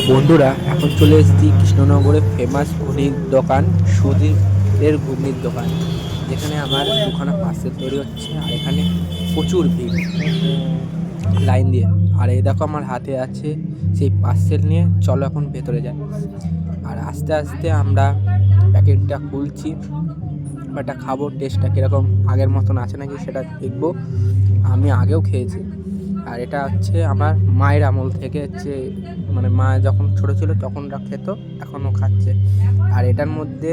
বন্ধুরা, এখন চলে এসেছি কৃষ্ণনগরে ফেমাস ঘুগনির দোকান সুধীরের ঘুগনির দোকান, যেখানে আমার দুখানা পার্সেল তৈরি হচ্ছে। আর এখানে প্রচুর ভিড় লাইন দিয়ে। আর এই দেখো আমার হাতে আছে সেই পার্সেল নিয়ে, চলো এখন ভেতরে যাই। আর আস্তে আস্তে আমরা প্যাকেটটা খুলছি, এটা খাবো, টেস্টটা কীরকম আগের মতন আছে নাকি সেটা দেখবো। আমি আগেও খেয়েছি, আর এটা হচ্ছে আমার মায়ের আমল থেকে হচ্ছে, মানে মা যখন ছোটো ছিল তখনরা খেত, এখনও খাচ্ছে। আর এটার মধ্যে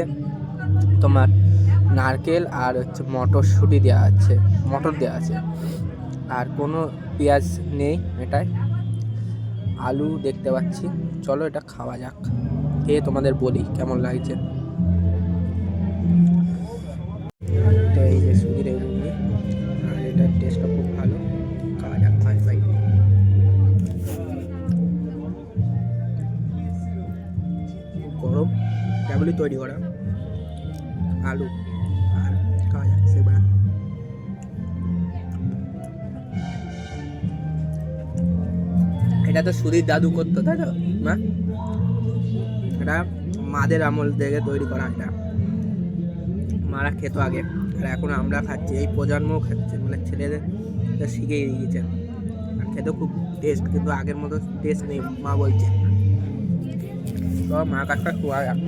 তোমার নারকেল আর হচ্ছে মটরশুঁটি দেওয়া আছে, মটর দেওয়া আছে, আর কোনো পেঁয়াজ নেই এটায়, আলু দেখতে পাচ্ছি। চলো এটা খাওয়া যাক, খেয়ে তোমাদের বলি কেমন লাগছে। তো এই যে সুধীর ঘুগনি, আর এটার টেস্টটা খুব ভালো, খাওয়া যাক। ভাই গরম, কেবলই তৈরি করা আলু, আর খাওয়া যাক সেবার। এটা তো সুধীর দাদু করতো, তাই তো মা? এটা মাদের আমল থেকে তৈরি করা, এটা মারা খেতো আগে, আর এখন আমরা খাচ্ছি, এই প্রজন্মও খাচ্ছে, মানে ছেলেদের শিখেই দিয়েছে। আর খেতেও খুব টেস্ট, কিন্তু আগের মতো টেস্ট নেই মা বলছে। তো মা কাছটা খোয়া যাক।